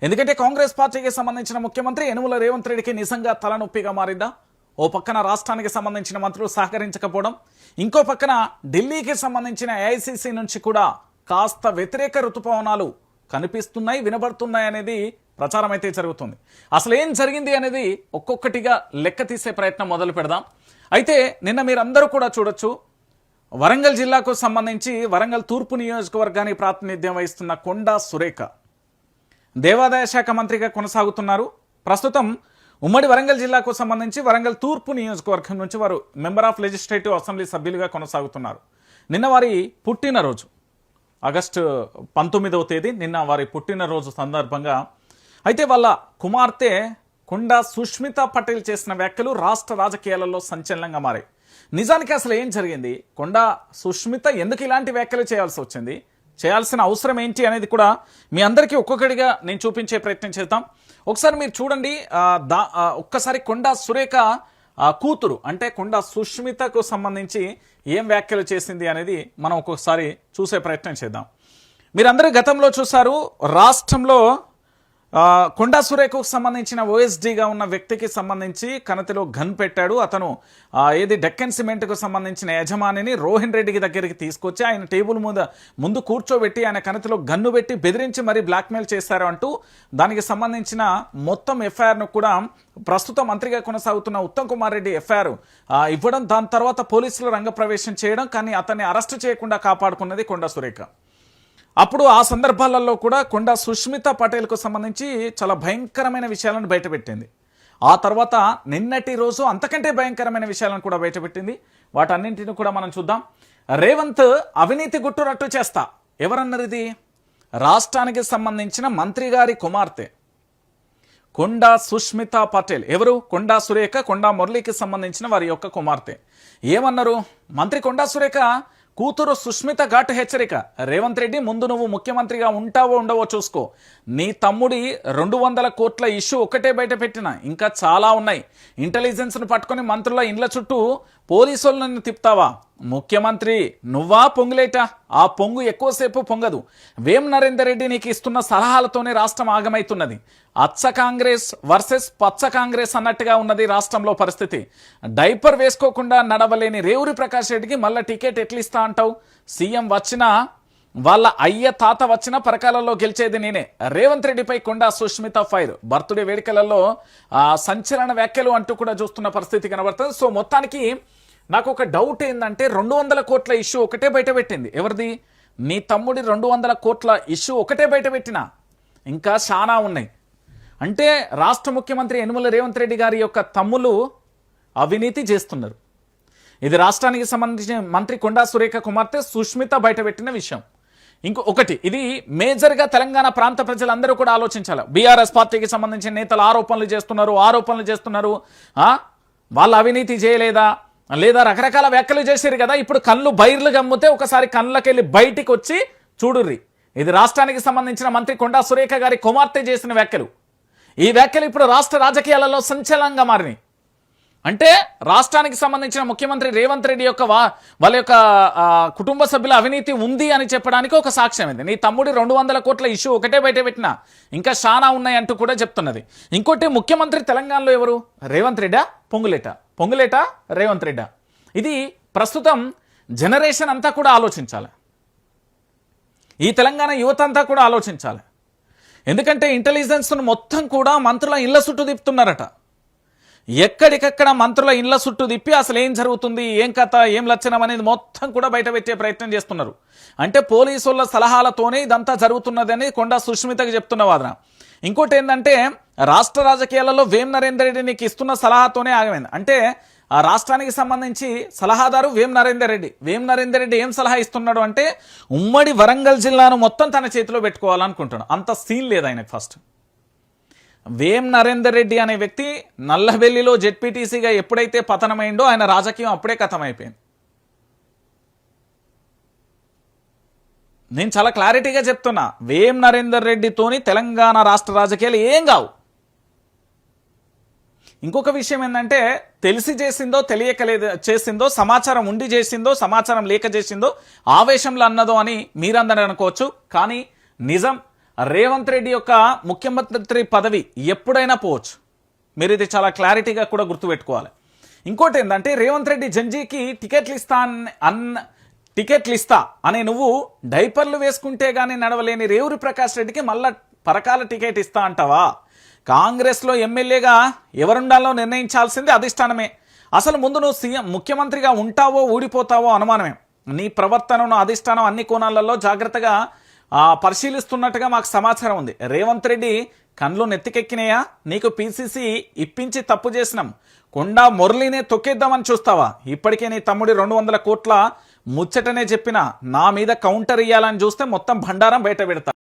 ఎందుకంటే కాంగ్రెస్ పార్టీకి సంబంధించిన ముఖ్యమంత్రి యనుమల రేవంత్ రెడ్డికి నిజంగా తలనొప్పిగా మారిందా? ఓ పక్కన రాష్ట్రానికి సంబంధించిన మంత్రులు సహకరించకపోవడం, ఇంకో పక్కన ఢిల్లీకి సంబంధించిన ఏఐసీసీ నుంచి కూడా కాస్త వ్యతిరేక ఋతుపవనాలు కనిపిస్తున్నాయి, వినబడుతున్నాయి అనేది ప్రచారం అయితే జరుగుతుంది. అసలు ఏం జరిగింది అనేది ఒక్కొక్కటిగా లెక్క తీసే ప్రయత్నం మొదలు పెడదాం. అయితే నిన్న మీరందరూ కూడా చూడొచ్చు, వరంగల్ జిల్లాకు సంబంధించి వరంగల్ తూర్పు నియోజకవర్గానికి ప్రాతినిధ్యం వహిస్తున్న కొండా సురేఖ దేవాదాయ శాఖ మంత్రిగా కొనసాగుతున్నారు. ప్రస్తుతం ఉమ్మడి వరంగల్ జిల్లాకు సంబంధించి వరంగల్ తూర్పు నియోజకవర్గం నుంచి వారు మెంబర్ ఆఫ్ లెజిస్లేటివ్ అసెంబ్లీ సభ్యులుగా కొనసాగుతున్నారు. నిన్న వారి పుట్టినరోజు ఆగస్టు 19వ తేదీ, నిన్న వారి పుట్టినరోజు సందర్భంగా అయితే వాళ్ళ కుమార్తె కొండా సుష్మిత పటేల్ చేసిన వ్యాఖ్యలు రాష్ట్ర రాజకీయాలలో సంచలనంగా మారాయి. నిజానికి అసలు ఏం జరిగింది? కొండా సుష్మిత ఎందుకు ఇలాంటి వ్యాఖ్యలు చేయాల్సి వచ్చింది, చేయాల్సిన అవసరం ఏంటి అనేది కూడా మీ అందరికీ ఒక్కొక్కటిగా నేను చూపించే ప్రయత్నం చేద్దాం. ఒకసారి మీరు చూడండి, ఒక్కసారి కొండా సురేఖ కూతురు అంటే కొండా సుష్మితకు సంబంధించి ఏం వ్యాఖ్యలు చేసింది అనేది మనం ఒక్కొక్కసారి చూసే ప్రయత్నం చేద్దాం. మీరందరూ గతంలో చూసారు, రాష్ట్రంలో కొండా సురేఖకు సంబంధించిన ఓఎస్డీగా ఉన్న వ్యక్తికి సంబంధించి కనతిలో గన్ పెట్టాడు. అతను ఏది డెక్కన్ సిమెంట్కు సంబంధించిన యజమానిని రోహిన్ రెడ్డికి దగ్గరికి తీసుకొచ్చి ఆయన టేబుల్ ముందు కూర్చోబెట్టి ఆయన కనతిలో గన్ను పెట్టి బెదిరించి మరీ బ్లాక్మెయిల్ చేశారు అంటూ దానికి సంబంధించిన మొత్తం ఎఫ్ఐఆర్ను కూడా ప్రస్తుత మంత్రిగా కొనసాగుతున్న ఉత్తమ్ కుమార్ రెడ్డి ఎఫ్ఐఆర్ ఇవ్వడం, దాని తర్వాత పోలీసులు రంగప్రవేశం చేయడం, కానీ అతన్ని అరెస్టు చేయకుండా కాపాడుకున్నది కొండా సురేఖ. అప్పుడు ఆ సందర్భాలలో కూడా కొండా సుష్మిత పటేల్కు సంబంధించి చాలా భయంకరమైన విషయాలను బయటపెట్టింది. ఆ తర్వాత నిన్నటి రోజు అంతకంటే భయంకరమైన విషయాలను కూడా బయటపెట్టింది. వాటన్నింటిని కూడా మనం చూద్దాం. రేవంత్ అవినీతి గుట్టురట్టు చేస్తా, ఎవరన్నారు ఇది? రాష్ట్రానికి సంబంధించిన మంత్రి గారి కుమార్తె కొండా సుష్మిత పటేల్. ఎవరు? కొండా సురేఖ, కొండా మురళికి సంబంధించిన వారి యొక్క కుమార్తె. ఏమన్నారు? మంత్రి కొండా సురేఖ కూతురు సుష్మిత ఘాటు హెచ్చరిక, రేవంత్ రెడ్డి ముందు నువ్వు ముఖ్యమంత్రిగా ఉంటావో ఉండవో చూసుకో, నీ తమ్ముడి 200 కోట్ల ఇష్యూ ఒక్కటే బయట పెట్టిన, ఇంకా చాలా ఉన్నాయి. ఇంటెలిజెన్స్ను పట్టుకొని మంత్రుల ఇండ్ల చుట్టూ పోలీసులను తిప్పుతావా? ముఖ్యమంత్రి నువ్వా పొంగులేటా? ఆ పొంగు ఎక్కువసేపు పొంగదు. వేం నరేందర్ రెడ్డి నీకు ఇస్తున్న సలహాలతోనే రాష్ట్రం ఆగమైతున్నది. అచ్చ కాంగ్రెస్ వర్సెస్ పచ్చ కాంగ్రెస్ అన్నట్టుగా ఉన్నది రాష్ట్రంలో పరిస్థితి. డైపర్ వేసుకోకుండా నడవలేని రేవూరి ప్రకాష్ రెడ్డికి మళ్ళీ టికెట్ ఎట్లిస్తా అంటావు? సీఎం వచ్చినా వాళ్ళ అయ్య తాత వచ్చిన పరకాలలో గెలిచేది నేనే. రేవంత్ రెడ్డిపై కొండా సుష్మిత ఫైర్. బర్త్డే వేడుకలలో సంచలన వ్యాఖ్యలు అంటూ కూడా చూస్తున్న పరిస్థితి కనబడుతుంది. సో మొత్తానికి నాకు ఒక డౌట్ ఏంటంటే 200 కోట్ల ఇష్యూ ఒకటే బయట పెట్టింది. ఎవరిది? నీ తమ్ముడి 200 కోట్ల ఇష్యూ ఒకటే బయట పెట్టినా ఇంకా చాలా ఉన్నాయి. అంటే రాష్ట్ర ముఖ్యమంత్రి యనుమల రేవంత్ రెడ్డి గారి యొక్క తమ్ములు అవినీతి చేస్తున్నారు. ఇది రాష్ట్రానికి సంబంధించిన మంత్రి కొండా సురేఖ కుమార్తె సుష్మిత బయటపెట్టిన విషయం. ఒకటి ఇది మేజర్గా తెలంగాణ ప్రాంత ప్రజలందరూ కూడా ఆలోచించాలి. బీఆర్ఎస్ పార్టీకి సంబంధించిన నేతలు ఆరోపణలు చేస్తున్నారు. వాళ్ళ అవినీతి చేయలేదా, లేదా రకరకాల వ్యాఖ్యలు చేశారు కదా. ఇప్పుడు కళ్ళు బైర్లు గమ్మితే ఒకసారి కళ్ళకెళ్ళి బయటికి వచ్చి చూడుర్రి. ఇది రాష్ట్రానికి సంబంధించిన మంత్రి కొండా సురేఖ గారి కుమార్తె చేసిన వ్యాఖ్యలు. ఈ వ్యాఖ్యలు ఇప్పుడు రాష్ట్ర రాజకీయాలలో సంచలనంగా మారినాయి. అంటే రాష్ట్రానికి సంబంధించిన ముఖ్యమంత్రి రేవంత్ రెడ్డి యొక్క వాళ్ళ యొక్క కుటుంబ సభ్యుల అవినీతి ఉంది అని చెప్పడానికి ఒక సాక్ష్యం ఇది. నీ తమ్ముడి 200 కోట్ల ఇష్యూ ఒకటే బయట పెట్టినా ఇంకా చాలా ఉన్నాయి అంటూ కూడా చెప్తున్నది. ఇంకోటి, ముఖ్యమంత్రి తెలంగాణలో ఎవరు? రేవంత్ రెడ్డా పొంగులేట రేవంత్ రెడ్డా? ఇది ప్రస్తుతం జనరేషన్ అంతా కూడా ఆలోచించాలి. ఈ తెలంగాణ యువత అంతా కూడా ఆలోచించాలి. ఎందుకంటే ఇంటెలిజెన్స్ను మొత్తం కూడా మంత్రుల ఇళ్ల చుట్టూ తిప్పుతున్నారట. ఎక్కడికక్కడ మంత్రుల ఇళ్ల చుట్టూ తిప్పి అసలు ఏం జరుగుతుంది, ఏం కథ, ఏం లక్షణం అనేది మొత్తం కూడా బయట పెట్టే ప్రయత్నం చేస్తున్నారు. అంటే పోలీసుల సలహాలతోనే ఇదంతా జరుగుతున్నదని కొండా సుష్మితకి చెప్తున్న వాదన. ఇంకోటి ఏంటంటే రాష్ట్ర రాజకీయాలలో వేం నరేందర్ రెడ్డి నీకు ఇస్తున్న సలహాతోనే ఆగమైంది. అంటే ఆ రాష్ట్రానికి సంబంధించి సలహాదారు వేం నరేందర్ రెడ్డి ఏం సలహా ఇస్తున్నాడు అంటే ఉమ్మడి వరంగల్ జిల్లాను మొత్తం తన చేతిలో పెట్టుకోవాలనుకుంటున్నాడు. అంత సీన్ లేదు ఆయనకు. ఫస్ట్ వేం నరేందర్ రెడ్డి అనే వ్యక్తి నల్లబెల్లిలో జెడ్పీటీసీగా ఎప్పుడైతే పతనమైందో ఆయన రాజకీయం అప్పుడే ఖతమైపోయింది. నేను చాలా క్లారిటీగా చెప్తున్నా, వేం నరేందర్ రెడ్డితోని తెలంగాణ రాష్ట్ర రాజకీయాలు ఏం కావు. ఇంకొక విషయం ఏంటంటే తెలిసి చేసిందో తెలియక చేసిందో, సమాచారం ఉండి చేసిందో సమాచారం లేక చేసిందో, ఆవేశంలో అన్నదో అని మీరందరూ అనుకోవచ్చు. కానీ నిజం రేవంత్ రెడ్డి యొక్క ముఖ్యమంత్రి పదవి ఎప్పుడైనా పోవచ్చు. మీరు ఇది చాలా క్లారిటీగా కూడా గుర్తుపెట్టుకోవాలి. ఇంకోటి ఏంటంటే రేవంత్ రెడ్డి జంజీకి టికెట్లు ఇస్తా అని నువ్వు డైపర్లు వేసుకుంటే గానీ నడవలేని రేవూరి ప్రకాష్ రెడ్డికి మళ్ళా పరకాల టికెట్ ఇస్తా అంటావా? కాంగ్రెస్లో ఎమ్మెల్యేగా ఎవరుండాలో నిర్ణయించాల్సింది అధిష్టానమే. అసలు ముందు నువ్వు సీఎం ముఖ్యమంత్రిగా ఉంటావో ఊడిపోతావో అనుమానమే. నీ ప్రవర్తనను అధిష్టానం అన్ని కోణాలలో జాగ్రత్తగా పరిశీలిస్తున్నట్టుగా మాకు సమాచారం ఉంది. రేవంత్ రెడ్డి కళ్ళు నెత్తికెక్కినాయా? నీకు పిసిసి ఇప్పించి తప్పు చేసినాం, కొండా మురళినే తొక్కేద్దామని చూస్తావా? ఇప్పటికే నీ తమ్ముడి 200 కోట్ల ముచ్చటనే చెప్పినా నా మీద కౌంటర్ ఇయ్యాలని చూస్తే మొత్తం బండారం బయట పెడతా.